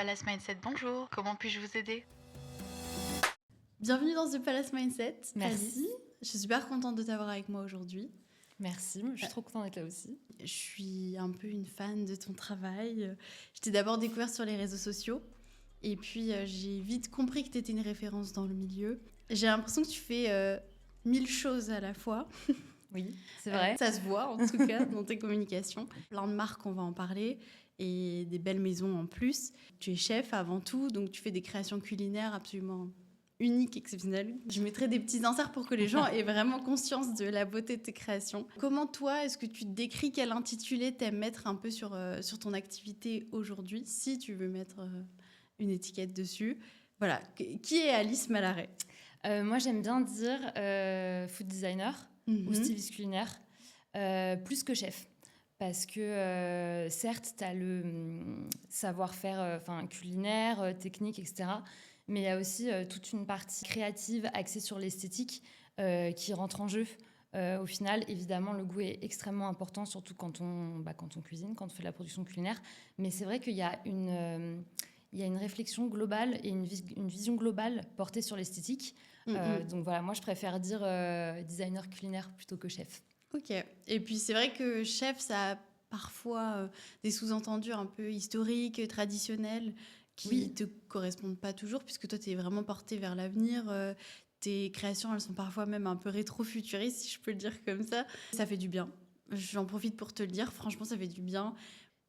Palace Mindset, bonjour. Comment puis-je vous aider? Bienvenue dans The Palace Mindset. Merci. Alice. Je suis super contente de t'avoir avec moi aujourd'hui. Merci, je suis trop contente d'être là aussi. Je suis un peu une fan de ton travail. Je t'ai d'abord découvert sur les réseaux sociaux. Et puis, j'ai vite compris que tu étais une référence dans le milieu. J'ai l'impression que tu fais 1000 choses à la fois. Oui, c'est vrai. Ça se voit, en tout cas, dans tes communications. Plein de marques, on va en parler. Et des belles maisons en plus. Tu es chef avant tout, donc tu fais des créations culinaires absolument uniques, exceptionnelles. Je mettrai des petits inserts pour que les gens aient vraiment conscience de la beauté de tes créations. Comment toi, est-ce que tu te décris, quel intitulé t'aimes mettre un peu sur ton activité aujourd'hui, si tu veux mettre une étiquette dessus? Voilà, qui est Alice Malaret? Moi, j'aime bien dire food designer ou styliste culinaire, plus que chef. Parce que certes, tu as le savoir-faire culinaire, technique, etc. Mais il y a aussi toute une partie créative axée sur l'esthétique qui rentre en jeu. Au final, évidemment, le goût est extrêmement important, surtout quand on cuisine, quand on fait de la production culinaire. Mais c'est vrai qu'il y a une réflexion globale et une vision globale portée sur l'esthétique. Donc voilà, moi, je préfère dire designer culinaire plutôt que chef. Ok. Et puis c'est vrai que chef, ça a parfois des sous-entendus un peu historiques, traditionnels, qui te correspondent pas toujours, puisque toi, tu es vraiment porté vers l'avenir. Tes créations, elles sont parfois même un peu rétro-futuristes, si je peux le dire comme ça. Ça fait du bien. J'en profite pour te le dire. Franchement, ça fait du bien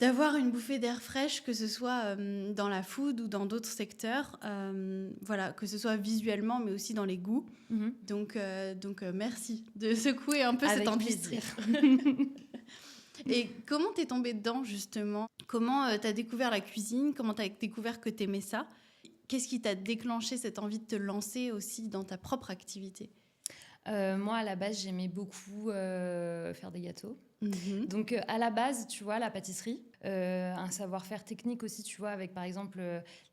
d'avoir une bouffée d'air fraîche, que ce soit dans la food ou dans d'autres secteurs, voilà, que ce soit visuellement, mais aussi dans les goûts. Donc, merci de secouer un peu cette industrie. Et comment t'es tombée dedans, justement? Comment t'as découvert la cuisine? Comment t'as découvert que t'aimais ça? Qu'est-ce qui t'a déclenché cette envie de te lancer aussi dans ta propre activité? Moi, à la base, j'aimais beaucoup faire des gâteaux. Donc, à la base, tu vois, la pâtisserie, un savoir-faire technique aussi, tu vois, avec par exemple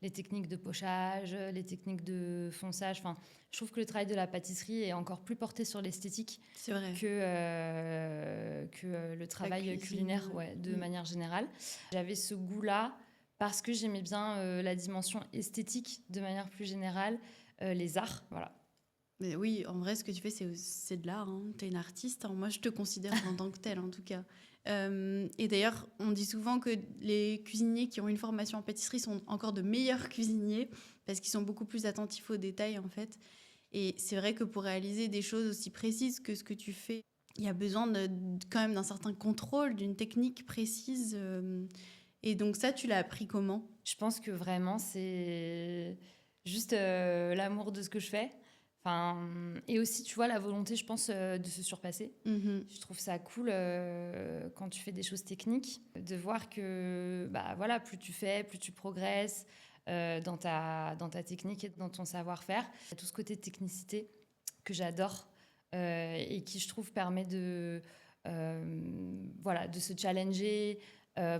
les techniques de pochage, les techniques de fonçage. Enfin, je trouve que le travail de la pâtisserie est encore plus porté sur l'esthétique que le travail culinaire, de manière générale. J'avais ce goût-là parce que j'aimais bien la dimension esthétique de manière plus générale, les arts, voilà. Mais oui, en vrai, ce que tu fais, c'est de l'art. Hein. Tu es une artiste. Hein. Moi, je te considère en tant que telle, en tout cas. Et d'ailleurs, on dit souvent que les cuisiniers qui ont une formation en pâtisserie sont encore de meilleurs cuisiniers parce qu'ils sont beaucoup plus attentifs aux détails, en fait. Et c'est vrai que pour réaliser des choses aussi précises que ce que tu fais, il y a besoin quand même d'un certain contrôle, d'une technique précise. Et donc ça, tu l'as appris comment? Je pense que vraiment, c'est juste l'amour de ce que je fais. Et aussi, tu vois, la volonté, je pense, de se surpasser. Je trouve ça cool quand tu fais des choses techniques, de voir que plus tu fais, plus tu progresses dans ta technique et dans ton savoir-faire. Il y a tout ce côté de technicité que j'adore et qui, je trouve, permet de se challenger,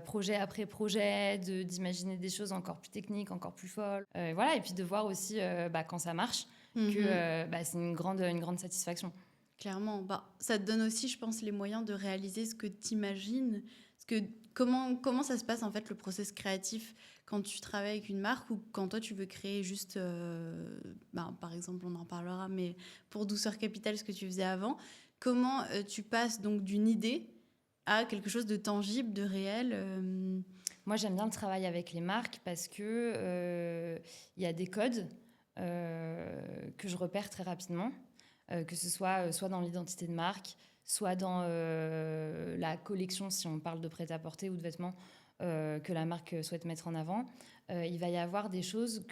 projet après projet, d'imaginer des choses encore plus techniques, encore plus folles. Et puis de voir aussi quand ça marche, que c'est une grande satisfaction. Clairement. Ça te donne aussi, je pense, les moyens de réaliser ce que tu imagines. Comment ça se passe, en fait, le process créatif quand tu travailles avec une marque ou quand toi, tu veux créer juste... par exemple, on en parlera, mais pour Douceur Capitale, ce que tu faisais avant, comment tu passes donc d'une idée à quelque chose de tangible, de réel Moi, j'aime bien le travail avec les marques parce que y a des codes que je repère très rapidement, que ce soit dans l'identité de marque, soit dans la collection, si on parle de prêt-à-porter ou de vêtements que la marque souhaite mettre en avant. Il va y avoir des choses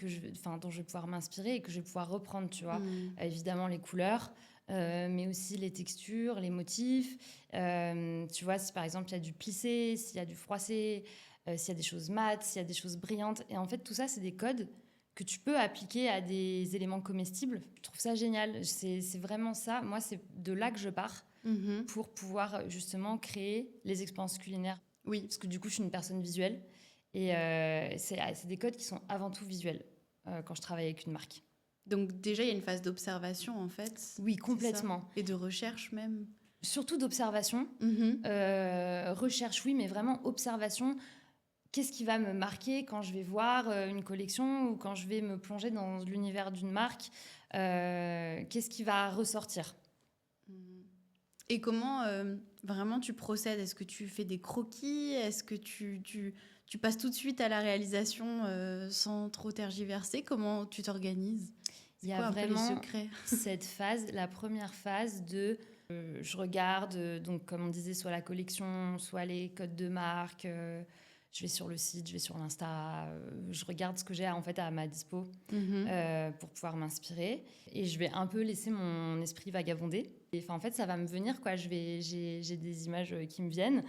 dont je vais pouvoir m'inspirer et que je vais pouvoir reprendre, tu vois. Évidemment, les couleurs, mais aussi les textures, les motifs. Tu vois, si par exemple, il y a du plissé, s'il y a du froissé, s'il y a des choses mates, s'il y a des choses brillantes. Et en fait, tout ça, c'est des codes que tu peux appliquer à des éléments comestibles. Je trouve ça génial. C'est vraiment ça. Moi, c'est de là que je pars pour pouvoir justement créer les expériences culinaires. Oui. Parce que du coup, je suis une personne visuelle. Et c'est des codes qui sont avant tout visuels quand je travaille avec une marque. Donc déjà, il y a une phase d'observation, en fait. Oui, complètement. Et de recherche même. Surtout d'observation. Recherche, oui, mais vraiment observation. qu'est-ce qui va me marquer quand je vais voir une collection ou quand je vais me plonger dans l'univers d'une marque. Qu'est-ce qui va ressortir. Et comment vraiment tu procèdes? Est-ce que tu fais des croquis? Est-ce que tu passes tout de suite à la réalisation sans trop tergiverser? Comment tu t'organises? Il y C'est quoi a un peu les vraiment secrets? cette phase, la première phase de je regarde, donc comme on disait, soit la collection, soit les codes de marque. Je vais sur le site, je vais sur l'Insta, je regarde ce que j'ai en fait à ma dispo pour pouvoir m'inspirer. Et je vais un peu laisser mon esprit vagabonder. Et, enfin, en fait, ça va me venir, quoi. J'ai des images qui me viennent.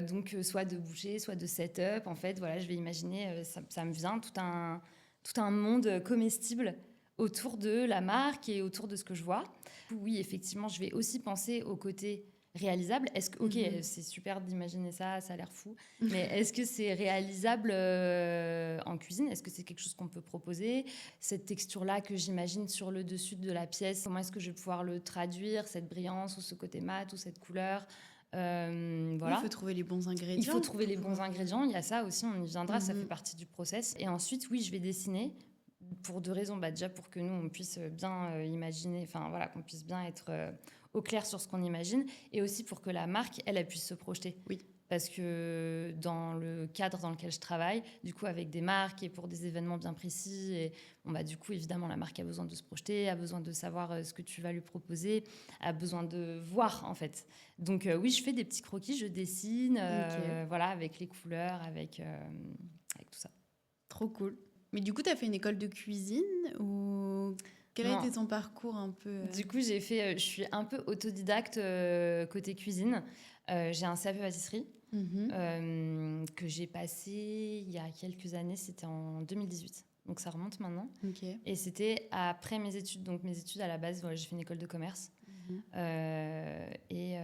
Donc, soit de boucher, soit de setup. En fait, voilà, je vais imaginer, ça me vient tout un monde comestible autour de la marque et autour de ce que je vois. Oui, effectivement, je vais aussi penser au côté réalisable. Est-ce que, ok, c'est super d'imaginer ça, ça a l'air fou, mais est-ce que c'est réalisable en cuisine? Est-ce que c'est quelque chose qu'on peut proposer? Cette texture-là que j'imagine sur le dessus de la pièce, comment est-ce que je vais pouvoir le traduire, cette brillance ou ce côté mat ou cette couleur? Voilà. Il faut trouver les bons ingrédients. Il faut trouver les bons ingrédients. Il y a ça aussi, on y viendra, ça fait partie du process. Et ensuite, oui, je vais dessiner pour deux raisons. Déjà pour que nous, on puisse bien imaginer, enfin voilà, qu'on puisse bien être au clair sur ce qu'on imagine, et aussi pour que la marque, elle puisse se projeter. Oui. Parce que dans le cadre dans lequel je travaille, du coup, avec des marques et pour des événements bien précis, et bon, bah, du coup, évidemment, la marque a besoin de se projeter, a besoin de savoir ce que tu vas lui proposer, a besoin de voir, en fait. Donc, oui, je fais des petits croquis, je dessine, voilà, avec les couleurs, avec tout ça. Trop cool. Mais du coup, tu as fait une école de cuisine ou quel a été ton parcours un peu Du coup, je suis un peu autodidacte côté cuisine. J'ai un CAP pâtisserie que j'ai passé il y a quelques années, c'était en 2018. Donc ça remonte maintenant. Okay. Et c'était après mes études. Donc mes études à la base, voilà, j'ai fait une école de commerce. Et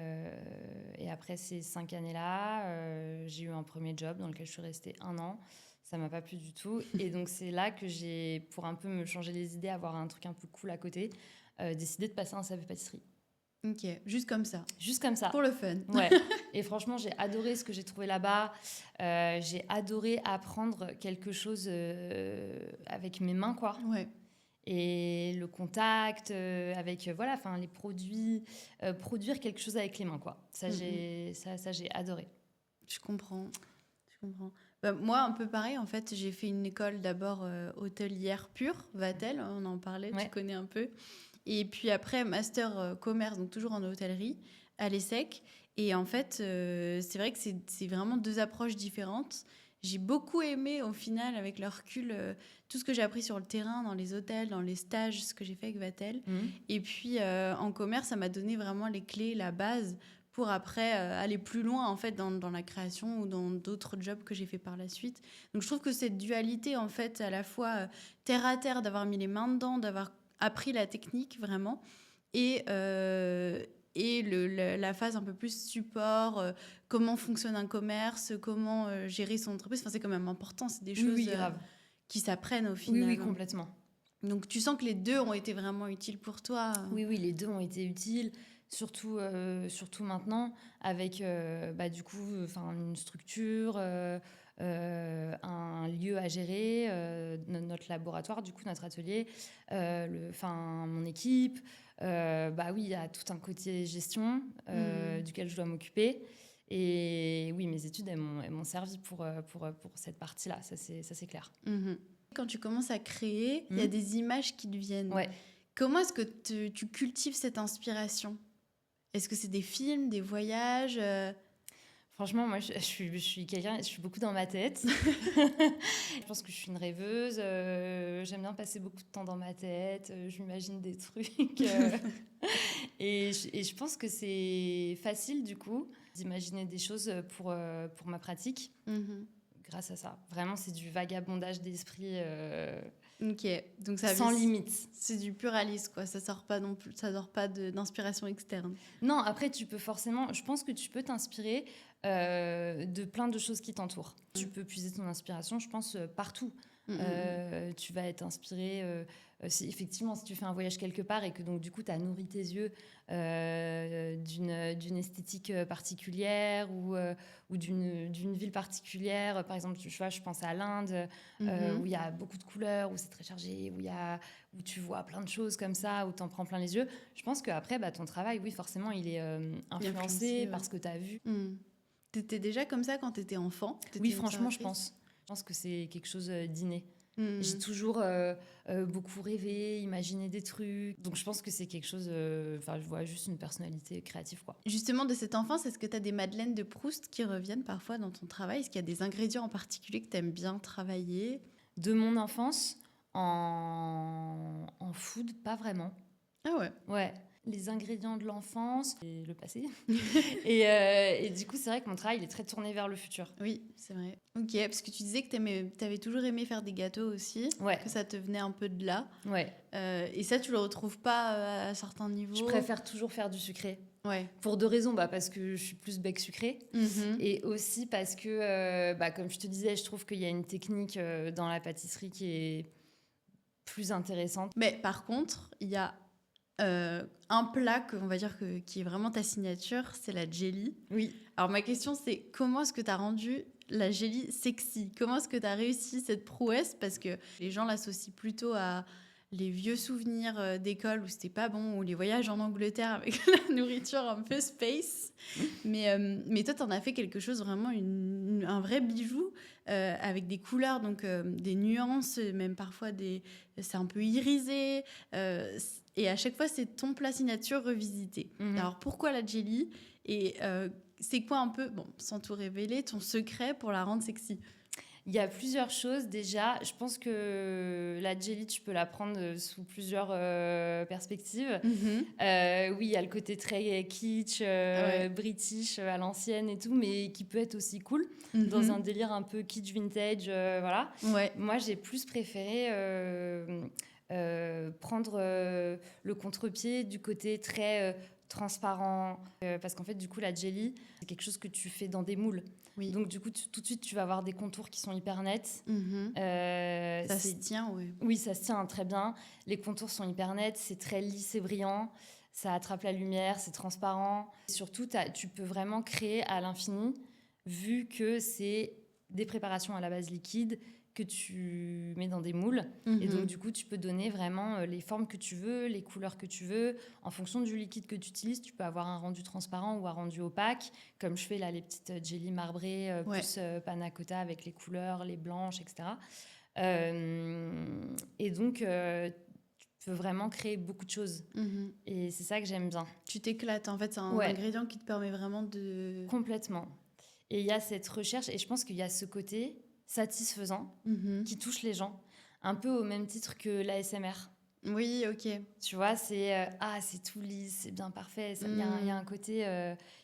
après ces 5 années-là, j'ai eu un premier job dans lequel je suis restée 1 an. Ça m'a pas plu du tout. Et donc, c'est là que j'ai, pour un peu me changer les idées, avoir un truc un peu cool à côté, décidé de passer un CAP pâtisserie. Ok, juste comme ça. Juste comme ça. Pour le fun. Ouais. Et franchement, j'ai adoré ce que j'ai trouvé là-bas. J'ai adoré apprendre quelque chose avec mes mains, quoi. Ouais. Et le contact avec voilà, enfin les produits, produire quelque chose avec les mains, quoi. Ça, j'ai adoré. Je comprends. Bah, moi, un peu pareil, en fait, j'ai fait une école d'abord hôtelière pure, Vatel, on en parlait, tu connais un peu. Et puis après, master commerce, donc toujours en hôtellerie, à l'ESSEC. Et en fait, c'est vrai que c'est vraiment deux approches différentes. J'ai beaucoup aimé, au final, avec le recul, tout ce que j'ai appris sur le terrain, dans les hôtels, dans les stages, ce que j'ai fait avec Vatel. Et puis, en commerce, ça m'a donné vraiment les clés, la base, pour après aller plus loin, en fait, dans la création ou dans d'autres jobs que j'ai fait par la suite. Donc, je trouve que cette dualité, en fait, à la fois terre à terre, d'avoir mis les mains dedans, d'avoir appris la technique, vraiment, et la phase un peu plus support, comment fonctionne un commerce, comment gérer son entreprise. Enfin, c'est quand même important, c'est des choses qui s'apprennent au final. Oui, complètement. Donc, tu sens que les deux ont été vraiment utiles pour toi? Oui, les deux ont été utiles, surtout maintenant, avec du coup, une structure, un lieu à gérer, notre laboratoire, du coup, notre atelier, mon équipe. Oui, il y a tout un côté gestion duquel je dois m'occuper. Et oui, mes études, elles m'ont servi pour cette partie-là, ça c'est clair. Quand tu commences à créer, il y a des images qui te viennent. Ouais. Comment est-ce que tu cultives cette inspiration? Est-ce que c'est des films, des voyages? Franchement, moi, je suis quelqu'un, je suis beaucoup dans ma tête. Je pense que je suis une rêveuse. J'aime bien passer beaucoup de temps dans ma tête. Je m'imagine des trucs. Et je pense que c'est facile, du coup, d'imaginer des choses pour ma pratique. Grâce à ça. Vraiment, c'est du vagabondage d'esprit Ok, donc ça sans limite. C'est du pluralisme, quoi. Ça sort pas non plus, ça sort pas d'inspiration externe. Non, après, tu peux forcément... Je pense que tu peux t'inspirer de plein de choses qui t'entourent. Tu peux puiser ton inspiration, je pense, partout. Tu vas être inspiré effectivement si tu fais un voyage quelque part et que donc du coup tu as nourri tes yeux d'une esthétique particulière ou d'une ville particulière. Par exemple, tu vois, je pense à l'Inde où il y a beaucoup de couleurs, où c'est très chargé, où tu vois plein de choses comme ça, où tu en prends plein les yeux. Je pense qu'après, ton travail, oui, forcément, il est influencé par ce que tu as vu. T'étais déjà comme ça quand t'étais enfant? Oui, franchement, je pense. Je pense que c'est quelque chose d'inné. J'ai toujours beaucoup rêvé, imaginé des trucs. Donc je pense que c'est quelque chose... je vois juste une personnalité créative, quoi. Justement, de cette enfance, est-ce que tu as des madeleines de Proust qui reviennent parfois dans ton travail? Est-ce qu'il y a des ingrédients en particulier que tu aimes bien travailler? De mon enfance, en food, pas vraiment. Ah ouais? Ouais. Les ingrédients de l'enfance et le passé. et du coup, c'est vrai que mon travail, il est très tourné vers le futur. Oui, c'est vrai. Ok, parce que tu disais que tu avais toujours aimé faire des gâteaux aussi, ouais. que ça te venait un peu de là. Ouais. Et ça, tu le retrouves pas à certains niveaux? Je préfère toujours faire du sucré. Ouais. Pour 2 raisons. Parce que je suis plus bec sucré. Et aussi parce que, comme je te disais, je trouve qu'il y a une technique dans la pâtisserie qui est plus intéressante. Mais par contre, il y a un plat on va dire qui est vraiment ta signature, c'est la jelly. Oui. Alors ma question c'est comment est-ce que tu as rendu la jelly sexy? Comment est-ce que tu as réussi cette prouesse? Parce que les gens l'associent plutôt à les vieux souvenirs d'école où c'était pas bon, ou les voyages en Angleterre avec la nourriture un peu space. Mais toi, t'en as fait quelque chose vraiment, un vrai bijou avec des couleurs, donc des nuances, même parfois c'est un peu irisé. Et à chaque fois, c'est ton plat signature revisité. Alors pourquoi la jelly? Et c'est quoi un peu, sans tout révéler, ton secret pour la rendre sexy? Il y a plusieurs choses. Déjà, je pense que la jelly, tu peux la prendre sous plusieurs perspectives. Oui, il y a le côté très kitsch, british, à l'ancienne et tout, mais qui peut être aussi cool, dans un délire un peu kitsch vintage, voilà. Ouais. Moi, j'ai plus préféré prendre le contre-pied du côté très transparent, parce qu'en fait, du coup, la jelly, c'est quelque chose que tu fais dans des moules. Oui. Donc du coup, tout de suite, tu vas avoir des contours qui sont hyper nets. Ça se tient, oui. Oui, ça se tient très bien. Les contours sont hyper nets, c'est très lisse et brillant. Ça attrape la lumière, c'est transparent. Et surtout, tu peux vraiment créer à l'infini, vu que c'est des préparations à la base liquide que tu mets dans des moules. Et donc, du coup, tu peux donner vraiment les formes que tu veux, les couleurs que tu veux. En fonction du liquide que tu utilises, tu peux avoir un rendu transparent ou un rendu opaque. Comme je fais là, les petites jelly marbrées, plus panna cotta avec les couleurs, les blanches, etc. Et donc, tu peux vraiment créer beaucoup de choses. Et c'est ça que j'aime bien. Tu t'éclates. En fait, c'est un ingrédient qui te permet vraiment de... Complètement. Et il y a cette recherche, et je pense qu'il y a ce côté satisfaisant qui touche les gens, un peu au même titre que l'ASMR. Oui, ok. Tu vois, c'est c'est tout lisse, c'est bien parfait. Il y a un côté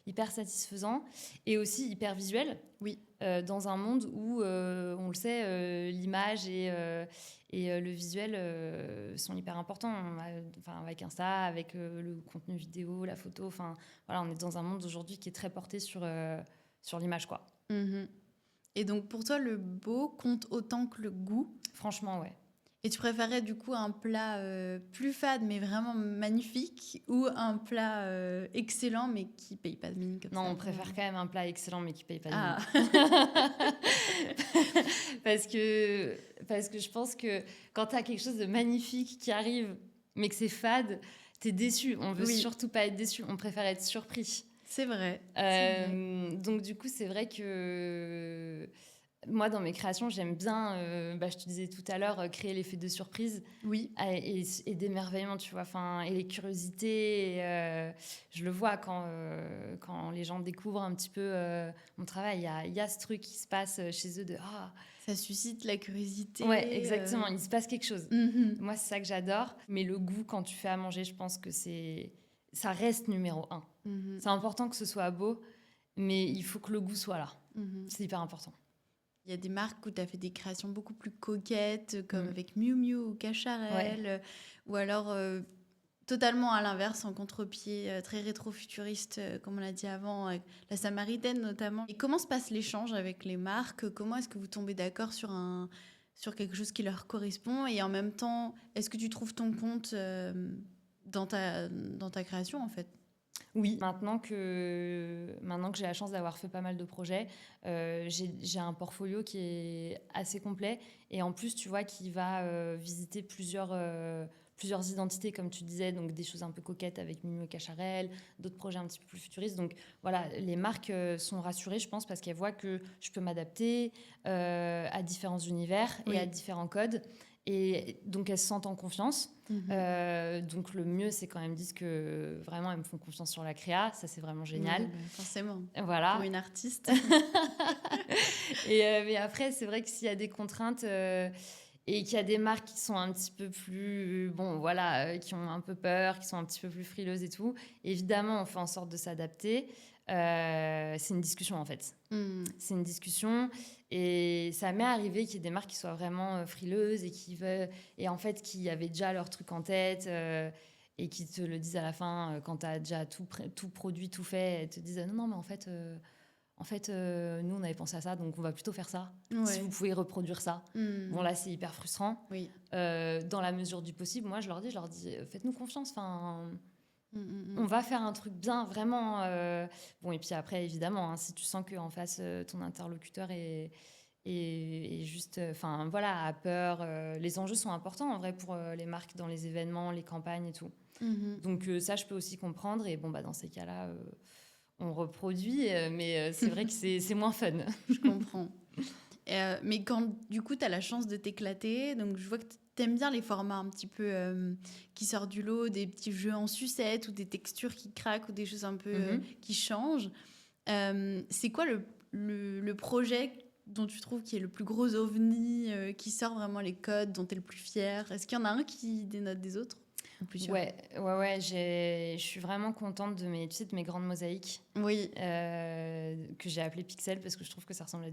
hyper satisfaisant et aussi hyper visuel. Oui. Dans un monde où, on le sait, l'image et le visuel sont hyper importants. Avec Insta, avec le contenu vidéo, la photo. Voilà, on est dans un monde aujourd'hui qui est très porté sur l'image, quoi. Et donc, pour toi, le beau compte autant que le goût? Franchement, ouais. Et tu préférais du coup un plat plus fade mais vraiment magnifique, ou un plat excellent mais qui paye pas de mine comme ça? Non, on préfère quand même un plat excellent mais qui paye pas de Ah. mine. parce que je pense que quand tu as quelque chose de magnifique qui arrive mais que c'est fade, t'es déçu. On veut surtout pas être déçu, on préfère être surpris. C'est vrai. Donc du coup, c'est vrai que moi, dans mes créations, j'aime bien, je te disais tout à l'heure, créer l'effet de surprise et d'émerveillement, tu vois, et les curiosités. Je le vois quand les gens découvrent un petit peu mon travail. Il y a ce truc qui se passe chez eux de ça suscite la curiosité. Ouais, exactement. Il se passe quelque chose. Moi, c'est ça que j'adore. Mais le goût, quand tu fais à manger, je pense que ça reste numéro 1. C'est important que ce soit beau, mais il faut que le goût soit là. C'est hyper important. Il y a des marques où tu as fait des créations beaucoup plus coquettes, comme avec Miu Miu ou Cacharel, ou alors totalement à l'inverse, en contre-pied, très rétro-futuriste, comme on l'a dit avant, avec la Samaritaine notamment. Et comment se passe l'échange avec les marques? Comment est-ce que vous tombez d'accord sur quelque chose qui leur correspond? Et en même temps, est-ce que tu trouves ton compte dans ta création, en fait? Oui, maintenant que j'ai la chance d'avoir fait pas mal de projets, j'ai un portfolio qui est assez complet et en plus, tu vois, qui va visiter plusieurs identités, comme tu disais, donc des choses un peu coquettes avec Mimio et Cacharel, d'autres projets un petit peu plus futuristes. Donc voilà, les marques sont rassurées, je pense, parce qu'elles voient que je peux m'adapter à différents univers et à Oui. différents codes. Et donc, elles se sentent en confiance. Donc le mieux, c'est quand même disent que vraiment, elles me font confiance sur la créa. Ça, c'est vraiment génial. Ouais, bah, forcément, Voilà. pour une artiste. Mais après, c'est vrai que s'il y a des contraintes et qu'il y a des marques qui sont un petit peu plus, bon, voilà, qui ont un peu peur, qui sont un petit peu plus frileuses et tout, évidemment, on fait en sorte de s'adapter. C'est une discussion, en fait. C'est une discussion et ça m'est arrivé qu'il y ait des marques qui soient vraiment frileuses et qui veulent, et en fait, qui avaient déjà leur truc en tête et qui te le disent à la fin quand tu as déjà tout produit, tout fait, et te disent non, mais en fait, nous, on avait pensé à ça, donc on va plutôt faire ça. Ouais. Si vous pouvez reproduire ça. Bon, là, c'est hyper frustrant. Oui. Dans la mesure du possible, moi, je leur dis, faites-nous confiance. Enfin, on va faire un truc bien, vraiment. Bon, et puis après, évidemment, hein, si tu sens qu'en face, ton interlocuteur est juste, enfin, voilà, a peur. Les enjeux sont importants, en vrai, pour les marques dans les événements, les campagnes et tout. Donc, ça, je peux aussi comprendre. Et bon, bah, dans ces cas-là... on reproduit, mais c'est vrai que c'est moins fun. Je comprends. Mais quand, du coup, tu as la chance de t'éclater, donc je vois que tu aimes bien les formats un petit peu qui sortent du lot, des petits jeux en sucette ou des textures qui craquent ou des choses un peu qui changent. C'est quoi le projet dont tu trouves qui est le plus gros ovni, qui sort vraiment les codes, dont tu es le plus fier? Est-ce qu'il y en a un qui dénote des autres? Ouais, je suis vraiment contente de mes grandes mosaïques. Oui. Que j'ai appelées pixels parce que je trouve que ça ressemble à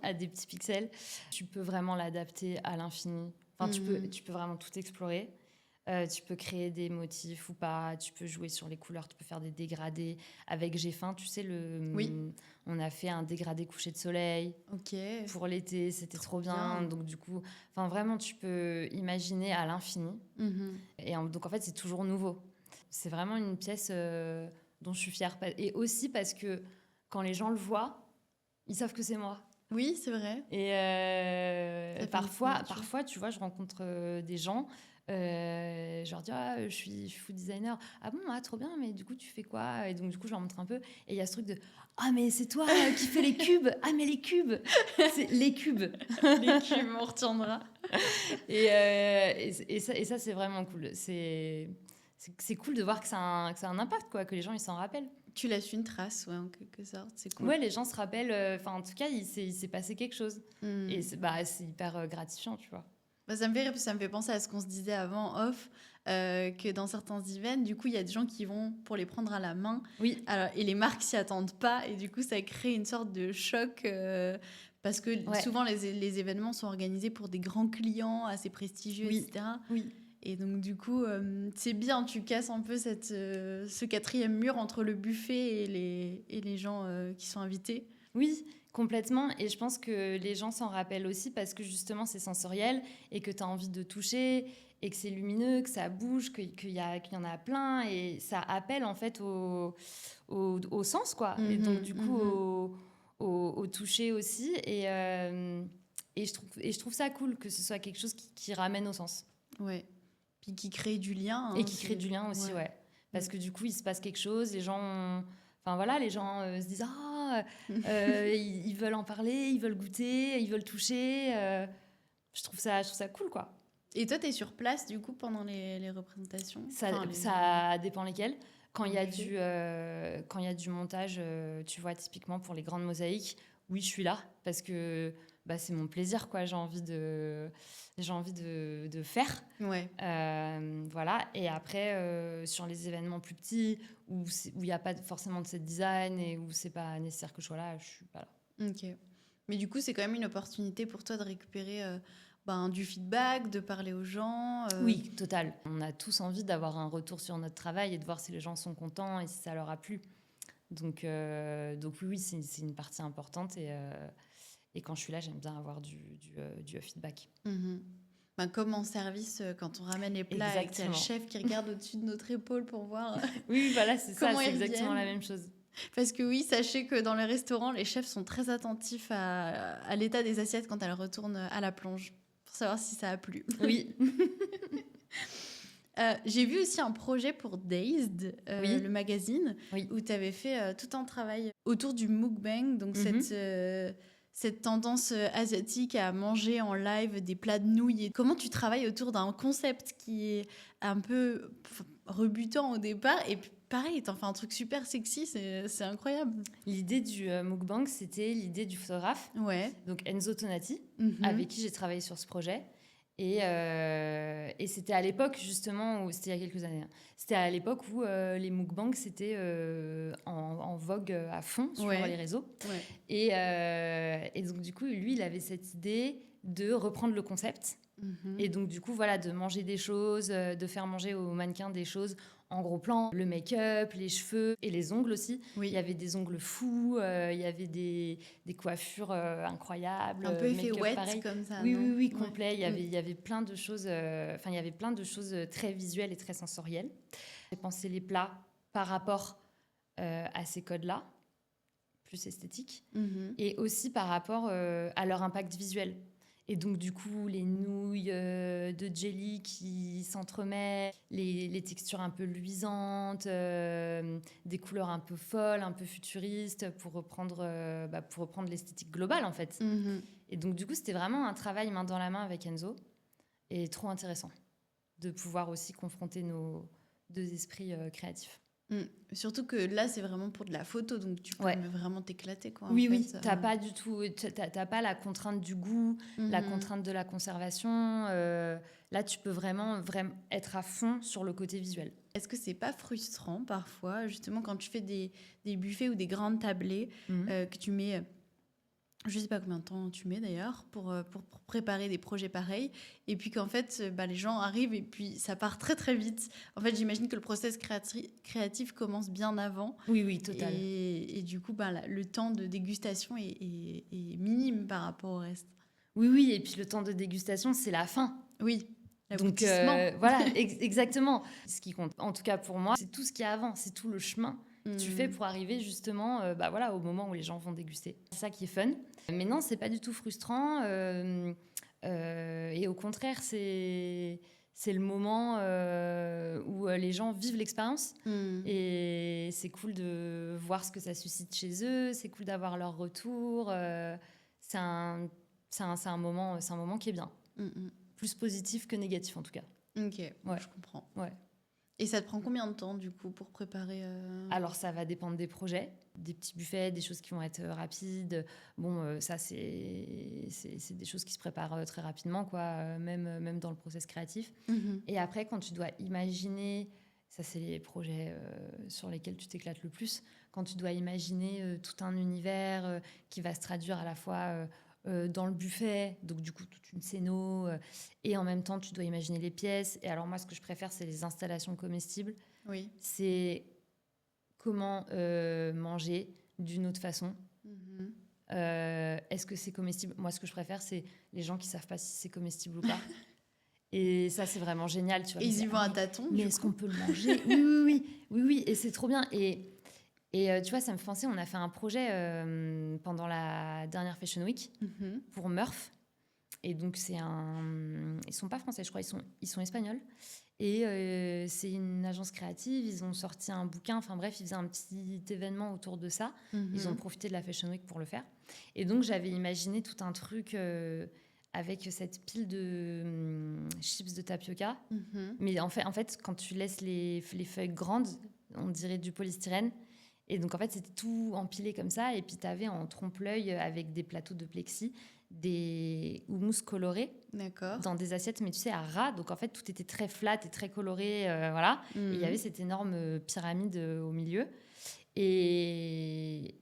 à des petits pixels. Tu peux vraiment l'adapter à l'infini. Enfin, tu peux vraiment tout explorer. Tu peux créer des motifs ou pas, tu peux jouer sur les couleurs, tu peux faire des dégradés. Avec G-Fin, tu sais, on a fait un dégradé coucher de soleil pour l'été, c'était trop bien. Donc du coup, vraiment, tu peux imaginer à l'infini. Et donc en fait, c'est toujours nouveau. C'est vraiment une pièce dont je suis fière. Et aussi parce que quand les gens le voient, ils savent que c'est moi. Oui, c'est vrai. Et parfois, tu vois, je rencontre des gens... je leur dis je suis food designer. Ah bon, trop bien, mais du coup tu fais quoi? Et donc du coup je leur montre un peu et il y a ce truc de mais c'est toi qui fais les cubes. Mais les cubes, c'est les cubes. Les cubes, on retiendra. Et ça c'est vraiment cool. C'est cool de voir que ça a un impact, quoi, que les gens ils s'en rappellent. Tu laisses une trace, ouais, en quelque sorte, c'est cool. Ouais, les gens se rappellent, en tout cas il s'est passé quelque chose. Et c'est hyper gratifiant, tu vois. Ça me fait penser à ce qu'on se disait avant off, que dans certains events, du coup, il y a des gens qui vont pour les prendre à la main. Oui. Alors, et les marques s'y attendent pas. Et du coup, ça crée une sorte de choc. Parce que souvent, les événements sont organisés pour des grands clients assez prestigieux, etc. Oui. Et donc, du coup, c'est bien. Tu casses un peu ce quatrième mur entre le buffet et les gens qui sont invités. Oui, complètement. Et je pense que les gens s'en rappellent aussi parce que justement, c'est sensoriel et que tu as envie de toucher et que c'est lumineux, que ça bouge, qu'il y en a plein et ça appelle en fait au sens, quoi. Et donc, du coup, au toucher aussi. Et je trouve ça cool que ce soit quelque chose qui ramène au sens. Ouais. Puis qui crée du lien. Et qui crée du lien aussi, ouais. Parce que du coup, il se passe quelque chose, les gens... les gens se disent ils veulent en parler, ils veulent goûter, ils veulent toucher. Je trouve ça cool, quoi. Et toi, tu es sur place, du coup, pendant les représentations? Ça dépend lesquelles. Quand il y a du montage, tu vois, typiquement pour les grandes mosaïques, oui, je suis là parce que c'est mon plaisir, quoi. J'ai envie de faire. Ouais. Voilà. Et après, sur les événements plus petits, où il n'y a pas forcément de set design et où c'est pas nécessaire que je sois là, je suis pas là. Ok. Mais du coup, c'est quand même une opportunité pour toi de récupérer du feedback, de parler aux gens. Oui, total. On a tous envie d'avoir un retour sur notre travail et de voir si les gens sont contents et si ça leur a plu. Donc oui, c'est une partie importante et quand je suis là, j'aime bien avoir du feedback. Mhm. Comme en service, quand on ramène les plats et qu'il y a le chef qui regarde au-dessus de notre épaule pour voir Oui, voilà, c'est ça, comment c'est ils exactement viennent. la même chose. Parce que oui, sachez que dans les restaurants, les chefs sont très attentifs à l'état des assiettes quand elles retournent à la plonge, pour savoir si ça a plu. Oui. J'ai vu aussi un projet pour Dazed, Oui. le magazine, Oui. où tu avais fait tout un travail autour du mukbang, donc cette tendance asiatique à manger en live des plats de nouilles. Et comment tu travailles autour d'un concept qui est un peu rebutant au départ, et puis pareil, t'en fais un truc super sexy, c'est incroyable. L'idée du mukbang, c'était l'idée du photographe, Ouais. donc Enzo Tonati, Mhm. avec qui j'ai travaillé sur ce projet. Et c'était à l'époque, justement, où c'était il y a quelques années, hein. C'était à l'époque où les mukbangs, c'était en vogue à fond sur les réseaux. Ouais. Et donc, du coup, lui, il avait cette idée de reprendre le concept. Mhm. Et donc, du coup, voilà, de manger des choses, de faire manger aux mannequins des choses en gros plan. Le make-up, les cheveux et les ongles aussi. Oui. Il y avait des ongles fous, il y avait des coiffures incroyables. Un peu effet make-up wet pareil. comme ça, Oui, non? oui, oui, Ouais. complet. Il y avait plein de choses, il y avait plein de choses très visuelles et très sensorielles. J'ai pensé les plats par rapport à ces codes-là, plus esthétiques, Mhm. et aussi par rapport à leur impact visuel. Et donc, du coup, les nouilles de jelly qui s'entremêlent, les textures un peu luisantes, des couleurs un peu folles, un peu futuristes, pour reprendre l'esthétique globale, en fait. Mhm. Et donc, du coup, c'était vraiment un travail main dans la main avec Enzo. Et trop intéressant de pouvoir aussi confronter nos deux esprits créatifs. Surtout que là, c'est vraiment pour de la photo, donc tu peux vraiment t'éclater, quoi. Oui, en oui, fait. t'as pas du tout, t'as pas la contrainte du goût, la contrainte de la conservation. Là, tu peux vraiment être à fond sur le côté visuel. Est-ce que c'est pas frustrant parfois, justement, quand tu fais des buffets ou des grandes tablées, que tu mets, je sais pas combien de temps tu mets d'ailleurs, pour préparer des projets pareils, et puis qu'en fait, les gens arrivent et puis ça part très très vite. En fait, j'imagine que le process créatif commence bien avant. Oui, oui, total. Et du coup, le temps de dégustation est minime par rapport au reste. Oui, oui, et puis le temps de dégustation, c'est la fin. Oui, donc l'aboutissement. voilà, exactement. Ce qui compte, en tout cas pour moi, c'est tout ce qu'il y a avant, c'est tout le chemin que tu fais pour arriver justement au moment où les gens vont déguster. C'est ça qui est fun. Mais non, c'est pas du tout frustrant. Et au contraire, c'est le moment où les gens vivent l'expérience. Et c'est cool de voir ce que ça suscite chez eux. C'est cool d'avoir leur retour. C'est un moment qui est bien. Plus positif que négatif, en tout cas. Ok, je comprends. Ouais. Et ça te prend combien de temps, du coup, pour préparer Alors, ça va dépendre des projets. Des petits buffets, des choses qui vont être rapides. Bon, ça, c'est des choses qui se préparent très rapidement, quoi, même dans le process créatif. Et après, quand tu dois imaginer... Ça, c'est les projets sur lesquels tu t'éclates le plus. Quand tu dois imaginer tout un univers qui va se traduire à la fois... dans le buffet, donc du coup toute une scéno, et en même temps tu dois imaginer les pièces. Et alors moi ce que je préfère c'est les installations comestibles. Oui. C'est comment manger d'une autre façon. Est-ce que c'est comestible? Moi ce que je préfère c'est les gens qui savent pas si c'est comestible ou pas. Et ça c'est vraiment génial, tu vois. Et ils y vont à tâtons. Mais est-ce qu'on peut le manger? Oui, et c'est trop bien. Et tu vois, ça me fait penser, on a fait un projet pendant la dernière Fashion Week pour Murph. Et donc, ils sont pas français, je crois, ils sont espagnols. Et c'est une agence créative, ils ont sorti un bouquin, enfin bref, ils faisaient un petit événement autour de ça. Ils ont profité de la Fashion Week pour le faire. Et donc, j'avais imaginé tout un truc avec cette pile de chips de tapioca. Mais en fait, quand tu laisses les feuilles grandes, on dirait du polystyrène. Et donc, en fait, c'était tout empilé comme ça. Et puis, tu avais en trompe-l'œil, avec des plateaux de plexi, des houmous colorés. D'accord. Dans des assiettes, mais tu sais, à ras. Donc, en fait, tout était très flat et très coloré. Voilà. Et il y avait cette énorme pyramide au milieu. Et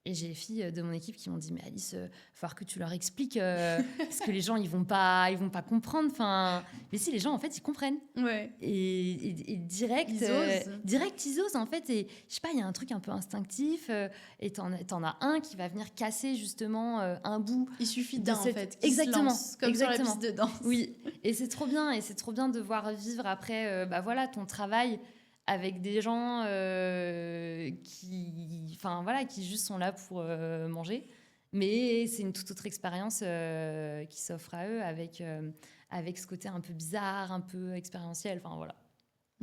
Et j'ai les filles de mon équipe qui m'ont dit mais Alice, il va falloir que tu leur expliques parce que les gens ils vont pas comprendre. Enfin, mais si les gens en fait ils comprennent. Ouais. Et direct, Ils osent. direct ils osent en fait. Et je sais pas, il y a un truc un peu instinctif. Et t'en as un qui va venir casser justement un bout. Il suffit de d'un, en cette- fait, qui Exactement, se lance, comme exactement. sur la piste de danse. Oui, et c'est trop bien. Et c'est trop bien de voir vivre après voilà, ton travail avec des gens qui juste sont là pour manger. Mais c'est une toute autre expérience qui s'offre à eux avec ce côté un peu bizarre, un peu expérientiel. Enfin, voilà.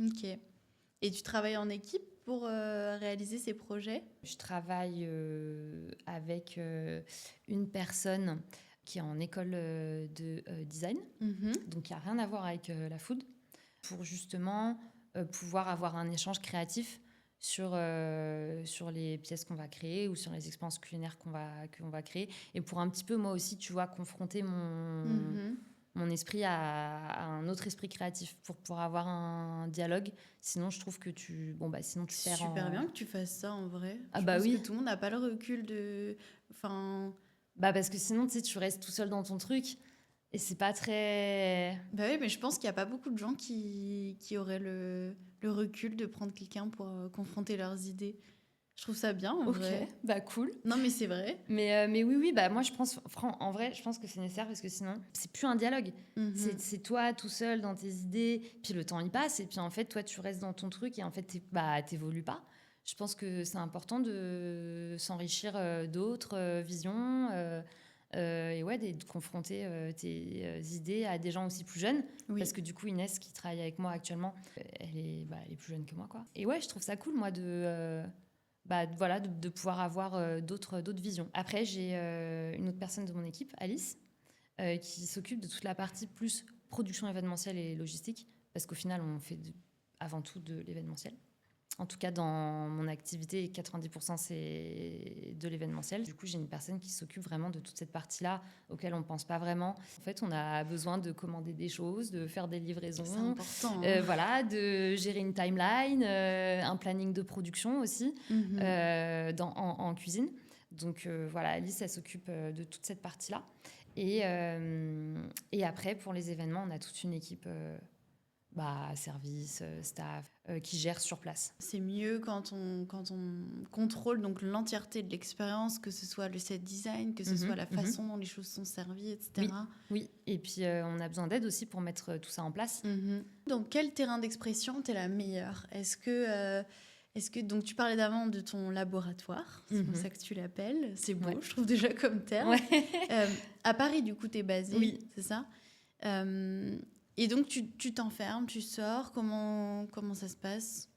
Ok. Et tu travailles en équipe pour réaliser ces projets? Je travaille avec une personne qui est en école de design, donc qui n'a rien à voir avec la food, pour justement pouvoir avoir un échange créatif sur les pièces qu'on va créer ou sur les expériences culinaires qu'on va créer. Et pour un petit peu, moi aussi, tu vois, confronter mon esprit à un autre esprit créatif pour pouvoir avoir un dialogue. Sinon, je trouve que sinon tu C'est perds super bien que tu fasses ça en vrai. Ah Je bah pense oui. que tout le monde n'a pas le recul de... Enfin... Parce que sinon, tu sais, tu restes tout seul dans ton truc et c'est pas très... Bah oui, mais je pense qu'il n'y a pas beaucoup de gens qui auraient le recul de prendre quelqu'un pour confronter leurs idées. Je trouve ça bien, en vrai. Bah cool. Non, mais c'est vrai. Mais oui, moi je pense, en vrai, je pense que c'est nécessaire parce que sinon, c'est plus un dialogue. C'est toi tout seul dans tes idées, puis le temps il passe, et puis en fait, toi tu restes dans ton truc et en fait, t'évolues pas. Je pense que c'est important de s'enrichir d'autres visions et ouais, de confronter tes idées à des gens aussi plus jeunes. Oui. Parce que du coup, Inès, qui travaille avec moi actuellement, elle est plus jeune que moi, quoi. Et ouais, je trouve ça cool, moi, de pouvoir avoir d'autres visions. Après, j'ai une autre personne de mon équipe, Alice, qui s'occupe de toute la partie plus production événementielle et logistique, parce qu'au final, on fait avant tout de l'événementiel. En tout cas, dans mon activité, 90% c'est de l'événementiel. Du coup, j'ai une personne qui s'occupe vraiment de toute cette partie-là, auquel on ne pense pas vraiment. En fait, on a besoin de commander des choses, de faire des livraisons. C'est important. Hein. Voilà, de gérer une timeline, un planning de production aussi, en cuisine. Donc voilà, Alice, elle s'occupe de toute cette partie-là. Et après, pour les événements, on a toute une équipe... service, staff, qui gère sur place. C'est mieux quand on contrôle donc l'entièreté de l'expérience, que ce soit le set design, que ce soit la façon dont les choses sont servies, etc. Oui. Et puis on a besoin d'aide aussi pour mettre tout ça en place. Donc quel terrain d'expression t'es la meilleure? Est-ce que donc tu parlais d'avant de ton laboratoire, c'est comme ça que tu l'appelles, c'est beau, je trouve déjà comme terme. À Paris du coup t'es basée, c'est ça? Et donc, tu t'enfermes, tu sors, comment ça se passe?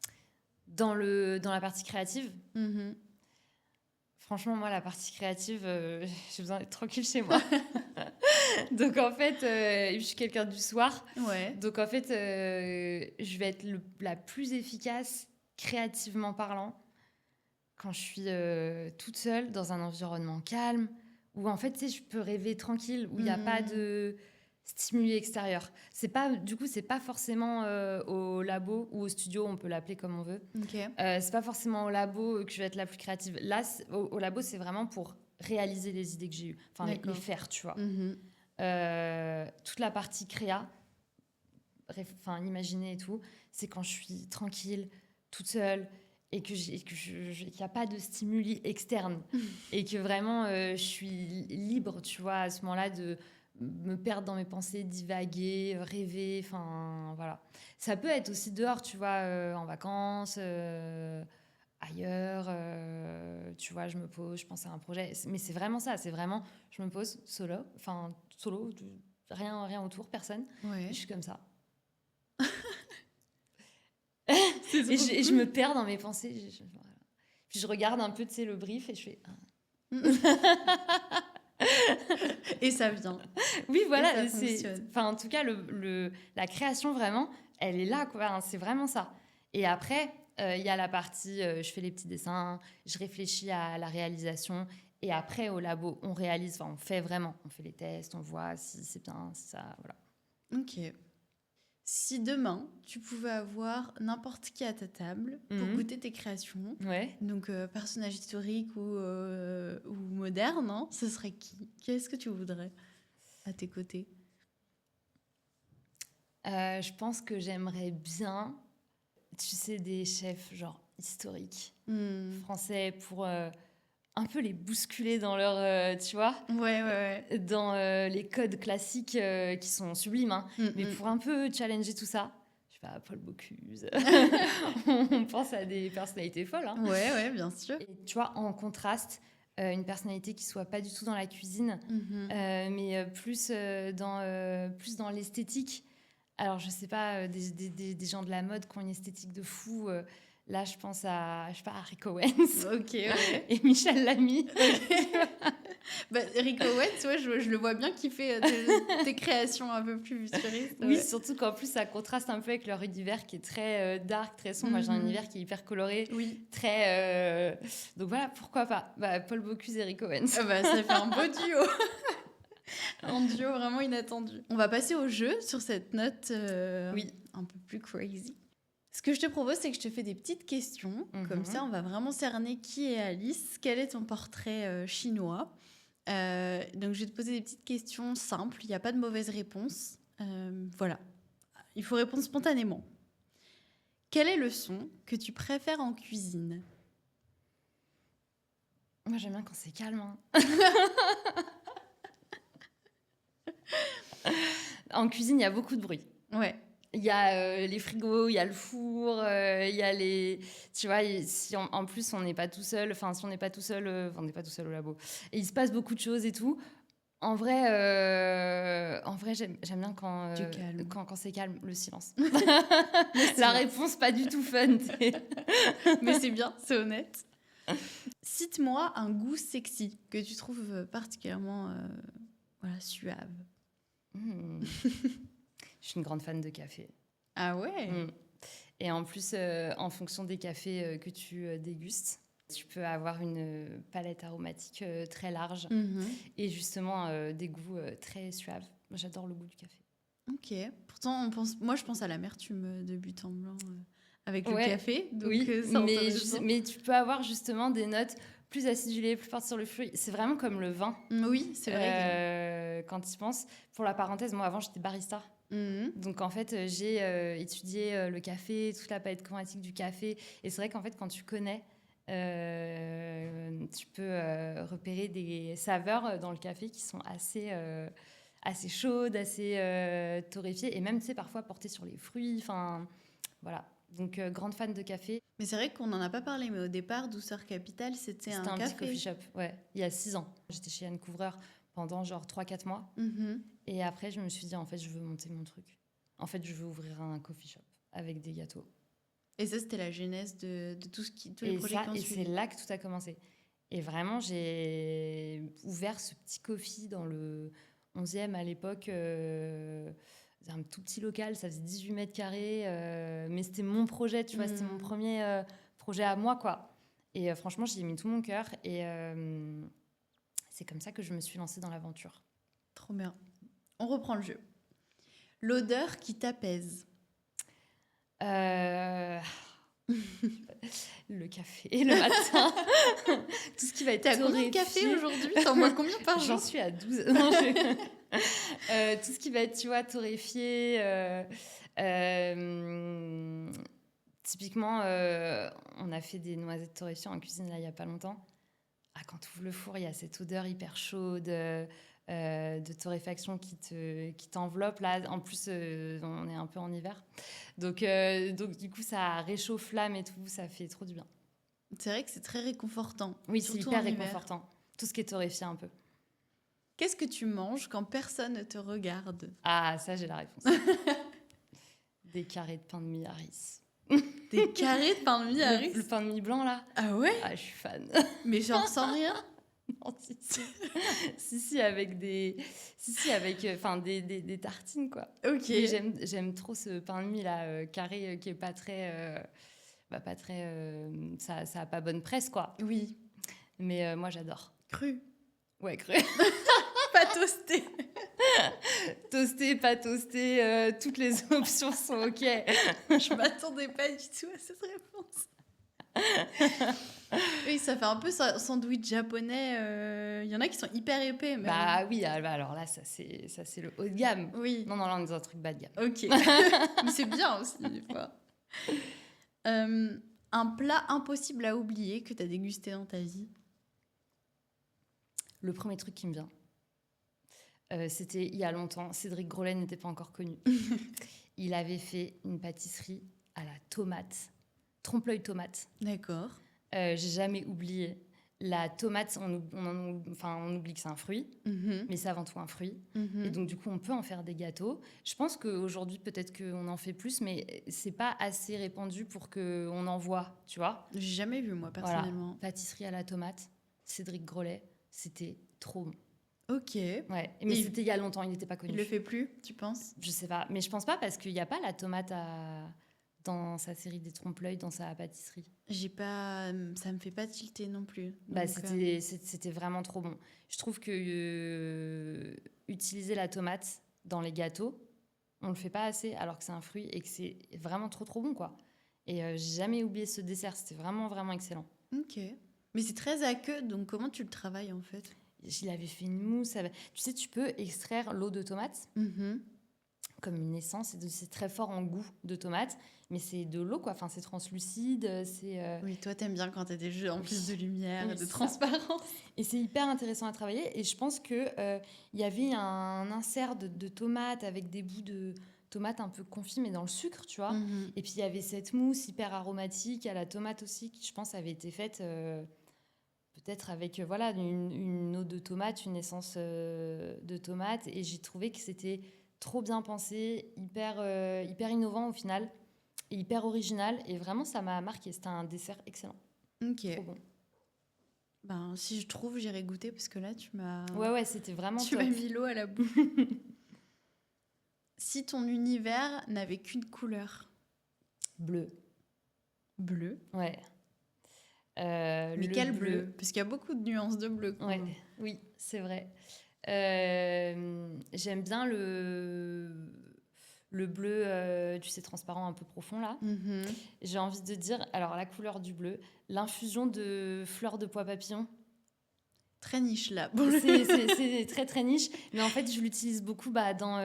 Dans la partie créative, franchement, moi, la partie créative, j'ai besoin d'être tranquille chez moi. Donc, en fait, je suis quelqu'un du soir. Ouais. Donc, en fait, je vais être la plus efficace, créativement parlant, quand je suis toute seule, dans un environnement calme, où, en fait, tu sais, je peux rêver tranquille, où il n'y a pas de... stimuli extérieur. C'est pas forcément au labo ou au studio, on peut l'appeler comme on veut. C'est pas forcément au labo que je vais être la plus créative. Là, au labo, c'est vraiment pour réaliser les idées que j'ai eues. Enfin, les faire, tu vois. Toute la partie créa, imaginer et tout, c'est quand je suis tranquille, toute seule, et qu'il n'y a pas de stimuli externe. Et que vraiment, je suis libre, tu vois, à ce moment-là, de me perdre dans mes pensées, divaguer, rêver, enfin voilà. Ça peut être aussi dehors, tu vois, en vacances, ailleurs, tu vois, je me pose, je pense à un projet. Mais c'est vraiment ça, c'est vraiment, je me pose solo, rien autour, personne. Ouais. Je suis comme ça. et je me perds dans mes pensées. Voilà. Puis je regarde un peu, tu sais, le brief et je fais... Et ça vient. Oui, voilà. Et ça fonctionne. En tout cas, la création, vraiment, elle est là, quoi. C'est vraiment ça. Et après, il y a la partie, je fais les petits dessins, je réfléchis à la réalisation. Et après, au labo, on réalise, on fait les tests, on voit si c'est bien, si ça, voilà. Ok. Si demain, tu pouvais avoir n'importe qui à ta table pour goûter tes créations, Ouais. donc personnage historique ou moderne, hein, ce serait qui? Qui est-ce que tu voudrais à tes côtés? Je pense que j'aimerais bien, tu sais, des chefs genre historiques français pour un peu les bousculer dans leur, tu vois, Ouais. dans les codes classiques qui sont sublimes, hein, mais pour un peu challenger tout ça. Je sais pas, Paul Bocuse. On pense à des personnalités folles. Hein. Ouais, bien sûr. Et tu vois, en contraste, une personnalité qui soit pas du tout dans la cuisine, mais plus dans l'esthétique. Alors, je sais pas, des gens de la mode qui ont une esthétique de fou. Là, je pense à, je sais pas, à Rick Owens Ok, ouais. et Michel Lamy. Rick Owens, ouais, je le vois bien qui fait tes créations un peu plus futuristes. Oui, Ouais. surtout qu'en plus, ça contraste un peu avec leur univers qui est très dark, très sombre. Moi, j'ai un univers qui est hyper coloré, Oui. très... Donc voilà, pourquoi pas Paul Bocuse et Rick Owens. Ça fait un beau duo. Un duo vraiment inattendu. On va passer au jeu sur cette note un peu plus crazy. Ce que je te propose, c'est que je te fais des petites questions. Comme ça, on va vraiment cerner qui est Alice. Quel est ton portrait chinois? Donc, je vais te poser des petites questions simples. Il n'y a pas de mauvaise réponse. Voilà. Il faut répondre spontanément. Quel est le son que tu préfères en cuisine? Moi, j'aime bien quand c'est calme. Hein. En cuisine, il y a beaucoup de bruit. Ouais. Il y a les frigos, il y a le four, il y a les... Tu vois, si en plus, on n'est pas tout seul, enfin, si on n'est pas tout seul, on n'est pas tout seul au labo. Et il se passe beaucoup de choses et tout. En vrai, j'aime bien quand c'est calme, le silence. La réponse, pas du tout fun. Mais c'est bien, c'est honnête. Cite-moi un goût sexy que tu trouves particulièrement suave. Je suis une grande fan de café. Ah ouais. Et en plus, en fonction des cafés que tu dégustes, tu peux avoir une palette aromatique très large et justement des goûts très suaves. Moi, j'adore le goût du café. Ok. Pourtant, moi, je pense à l'amertume de but en blanc avec le café. Donc oui, c'est mais tu peux avoir justement des notes plus acidulées, plus fortes sur le fruit. C'est vraiment comme le vin. Oui, c'est vrai. Quand tu y penses. Pour la parenthèse, moi, avant, j'étais barista. Donc, en fait, j'ai étudié le café, toute la palette chromatique du café. Et c'est vrai qu'en fait, quand tu connais, tu peux repérer des saveurs dans le café qui sont assez chaudes, assez torréfiées. Et même, tu sais, parfois portées sur les fruits. Enfin, voilà. Donc, grande fan de café. Mais c'est vrai qu'on n'en a pas parlé, mais au départ, Douceur Capitale, c'était un café. Petit coffee shop, ouais, il y a 6 ans. J'étais chez Anne Couvreur pendant genre 3-4 mois. Et après, je me suis dit, en fait, je veux monter mon truc. En fait, je veux ouvrir un coffee shop avec des gâteaux. Et ça, c'était la genèse de tous les projets qui ont suivi. Et c'est là que tout a commencé. Et vraiment, j'ai ouvert ce petit coffee dans le 11e à l'époque. C'était un tout petit local, ça faisait 18 mètres carrés. Mais c'était mon projet, tu vois, c'était mon premier projet à moi, quoi. Et franchement, j'y ai mis tout mon cœur. Et c'est comme ça que je me suis lancée dans l'aventure. Trop bien. On reprend le jeu. L'odeur qui t'apaise. Le café le matin. Tout ce qui va être torréfié. T'as combien de café aujourd'hui? T'en bois combien par jour? J'en suis à 12. Non, tout ce qui va être, tu vois, torréfié. Typiquement, on a fait des noisettes torréfiées en cuisine là, il n'y a pas longtemps. Quand tu ouvres le four, il y a cette odeur hyper chaude de torréfaction qui t'enveloppe. Là, en plus, on est un peu en hiver. Donc, du coup, ça réchauffe l'âme et tout. Ça fait trop du bien. C'est vrai que c'est très réconfortant. Oui, c'est hyper réconfortant. Tout ce qui est torréfié un peu. Qu'est-ce que tu manges quand personne ne te regarde? Ah, ça, j'ai la réponse. Des carrés de pain de mie Harris. Des carrés de pain de mie Harris? Le pain de mie blanc, là. Ah ouais? Ah, je suis fan. Mais genre sans rien? Non, si, avec des tartines, quoi. Ok. J'aime trop ce pain de mie, là, carré, qui est pas très... ça a pas bonne presse, quoi. Oui. Mais moi, j'adore. Cru? Ouais, cru. Pas toasté. toasté, pas toasté, toutes les options sont OK. Je m'attendais pas du tout à cette réponse. Oui, ça fait un peu sandwich japonais. Il y en a qui sont hyper épais. Mais Bah oui, alors là, ça c'est le haut de gamme. oui. Non, là, on est dans un truc bas de gamme. Ok. Mais c'est bien aussi, des fois. Un plat impossible à oublier que tu as dégusté dans ta vie. Le premier truc qui me vient, c'était il y a longtemps. Cédric Grolet n'était pas encore connu. Il avait fait une pâtisserie à la tomate, trompe-l'œil tomate. D'accord. J'ai jamais oublié. La tomate, on oublie que c'est un fruit, mais c'est avant tout un fruit. Et donc, du coup, on peut en faire des gâteaux. Je pense qu'aujourd'hui, peut-être qu'on en fait plus, mais c'est pas assez répandu pour qu'on en voit, tu vois. J'ai jamais vu, moi, Voilà. personnellement. Pâtisserie à la tomate, Cédric Grolet, c'était trop bon. Ok. Ouais, mais Et c'était il y a longtemps, il n'était pas connu. il le fait plus, tu penses? Je sais pas, mais je pense pas parce qu'il n'y a pas la tomate dans sa série des trompe-l'œil, dans sa pâtisserie. Ça me fait pas tilter non plus. Bah, Donc, c'était vraiment trop bon. Je trouve que utiliser la tomate dans les gâteaux, on le fait pas assez alors que c'est un fruit et que c'est vraiment trop trop bon quoi. Et j'ai jamais oublié ce dessert, c'était vraiment vraiment excellent. Ok. Mais c'est très aqueux, donc comment tu le travailles en fait? Il avait fait une mousse. Tu sais, tu peux extraire l'eau de tomate comme une essence. C'est très fort en goût de tomate, mais c'est de l'eau, quoi. Enfin, c'est translucide. Oui, toi, t'aimes bien quand t'as des jeux en plus de lumière Oui, et de c'est ça. transparence. Et c'est hyper intéressant à travailler. Et je pense qu'il y avait un insert de tomates avec des bouts de tomates un peu confits, mais dans le sucre, tu vois. Et puis, il y avait cette mousse hyper aromatique à la tomate aussi, qui, je pense, avait été faite peut-être avec voilà, une eau de tomate, une essence de tomate. Et j'ai trouvé que c'était trop bien pensé, hyper innovant au final, et hyper original. Et vraiment, ça m'a marqué. C'était un dessert excellent. Ok. Trop bon. Ben, si je trouve, j'irai goûter parce que là, tu m'as Ouais, c'était vraiment tu top. m'as mis l'eau à la bouche. Si ton univers n'avait qu'une couleur. Bleu. Bleu. Ouais. Mais le quel bleu? Parce qu'il y a beaucoup de nuances de bleu. quand Ouais, même. oui, c'est vrai. J'aime bien le bleu, tu sais, transparent, un peu profond, là. J'ai envie de dire, alors la couleur du bleu, l'infusion de fleurs de pois papillon. Très niche là. C'est très très niche, mais en fait je l'utilise beaucoup dans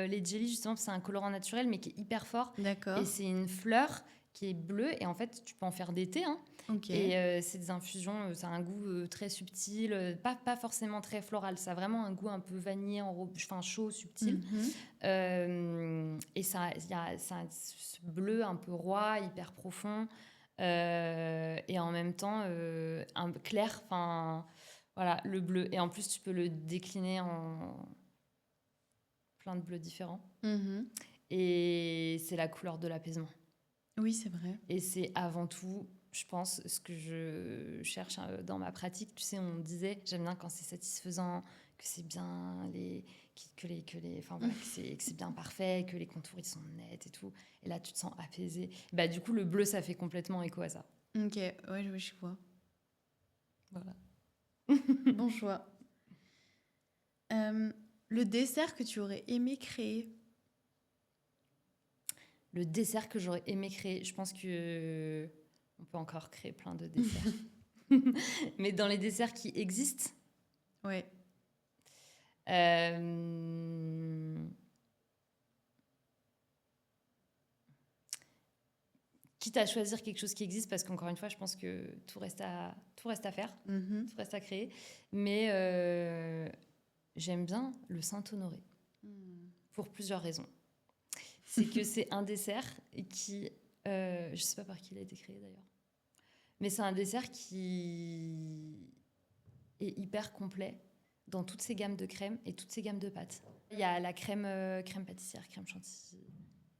les jellies justement, parce que c'est un colorant naturel mais qui est hyper fort. D'accord. Et c'est une fleur qui est bleue et en fait tu peux en faire des thés. Ok. Et c'est des infusions, ça a un goût très subtil, pas forcément très floral, ça a vraiment un goût un peu vanillé, enfin chaud, subtil. Et ça, il y a ce bleu un peu roi, hyper profond, et en même temps un clair, enfin voilà, le bleu. Et en plus, tu peux le décliner en plein de bleus différents. Et c'est la couleur de l'apaisement. Oui, c'est vrai. Et c'est avant tout, je pense, ce que je cherche dans ma pratique. Tu sais, on disait, j'aime bien quand c'est satisfaisant, que c'est bien enfin, voilà, que c'est bien parfait, que les contours ils sont nets et tout. Et là, tu te sens apaisé. Bah, du coup, le bleu, ça fait complètement écho à ça. Ok, ouais, je vois. Voilà. Bon choix. Le dessert que tu aurais aimé créer. Le dessert que j'aurais aimé créer, je pense que on peut encore créer plein de desserts. Mais dans les desserts qui existent, Ouais. Quitte à choisir quelque chose qui existe, parce qu'encore une fois, je pense que tout reste à faire, tout reste à créer. Mais j'aime bien le Saint-Honoré, pour plusieurs raisons. C'est que c'est un dessert qui... je ne sais pas par qui il a été créé d'ailleurs. Mais c'est un dessert qui est hyper complet dans toutes ses gammes de crème et toutes ses gammes de pâtes. Il y a la crème pâtissière, crème chantilly,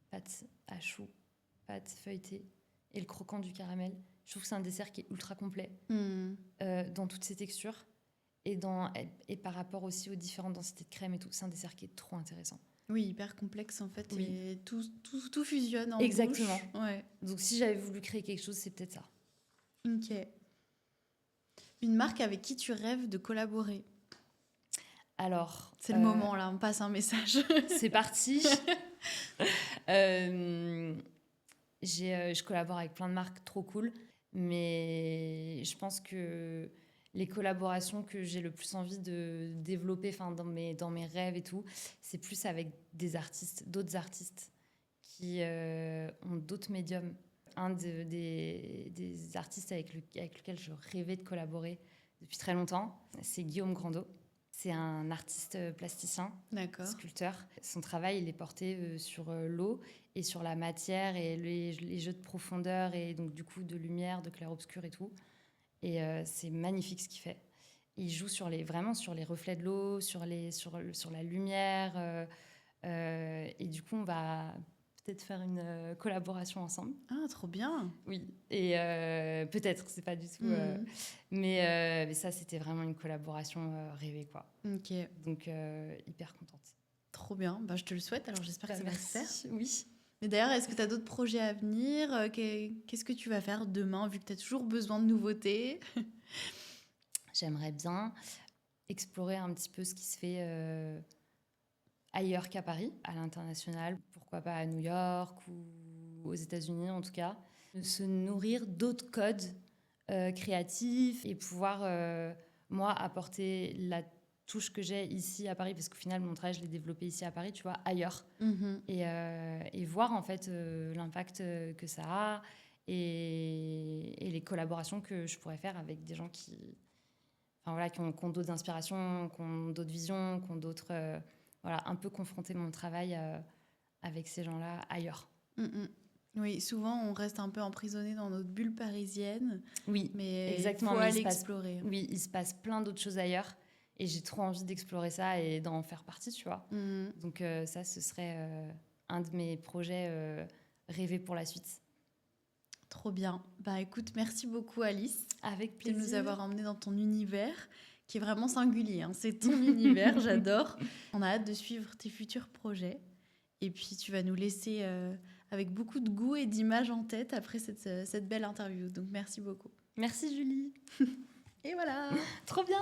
pâte à choux, pâte feuilletée et le croquant du caramel. Je trouve que c'est un dessert qui est ultra complet dans toutes ses textures et par rapport aussi aux différentes densités de crème et tout. C'est un dessert qui est trop intéressant. Oui, hyper complexe en fait. Oui. Et tout fusionne en Exactement. bouche. Ouais. Donc si j'avais voulu créer quelque chose, c'est peut-être ça. Ok. Une marque avec qui tu rêves de collaborer. Alors, C'est le moment, là, on passe un message. c'est parti. Je collabore avec plein de marques trop cool, mais je pense que les collaborations que j'ai le plus envie de développer, enfin dans mes rêves et tout, c'est plus avec d'autres artistes qui ont d'autres médiums. Des artistes avec lequel je rêvais de collaborer depuis très longtemps, c'est Guillaume Grandot. C'est un artiste plasticien, D'accord. sculpteur. Son travail, il est porté sur l'eau et sur la matière et les jeux de profondeur et donc du coup de lumière, de clair-obscur et tout. Et c'est magnifique ce qu'il fait. Il joue vraiment sur les reflets de l'eau, sur la lumière. Et du coup, on va peut-être faire une collaboration ensemble. Ah, trop bien. Oui, et peut-être, c'est pas du tout... mais ça, c'était vraiment une collaboration rêvée, quoi. Ok, Donc, hyper contente. trop bien. Bah, je te le souhaite, alors j'espère que ça va se faire. Oui. Mais d'ailleurs, est-ce que tu as d'autres projets à venir? Qu'est-ce que tu vas faire demain, vu que tu as toujours besoin de nouveautés? J'aimerais bien explorer un petit peu ce qui se fait ailleurs qu'à Paris, à l'international. Pourquoi pas à New York ou aux États-Unis, en tout cas. Se nourrir d'autres codes créatifs et pouvoir, moi, apporter la touche que j'ai ici à Paris, parce qu'au final, mon travail, je l'ai développé ici à Paris, tu vois, ailleurs. Et voir, en fait, l'impact que ça a et les collaborations que je pourrais faire avec des gens enfin, voilà, qui ont d'autres inspirations, qui ont d'autres visions, qui ont d'autres... voilà, un peu confronter mon travail avec ces gens-là ailleurs. Oui, souvent on reste un peu emprisonné dans notre bulle parisienne. Oui, mais exactement. il faut Mais aller explorer. Oui, il se passe plein d'autres choses ailleurs. Et j'ai trop envie d'explorer ça et d'en faire partie, tu vois. Donc ça, ce serait un de mes projets rêvés pour la suite. Trop bien. Bah écoute, merci beaucoup Alice. Avec De plaisir. nous avoir emmenés dans ton univers, qui est vraiment singulier. Hein. C'est ton univers, j'adore. On a hâte de suivre tes futurs projets. Et puis tu vas nous laisser avec beaucoup de goût et d'images en tête après cette belle interview. Donc merci beaucoup. Merci Julie. Et voilà. Trop bien.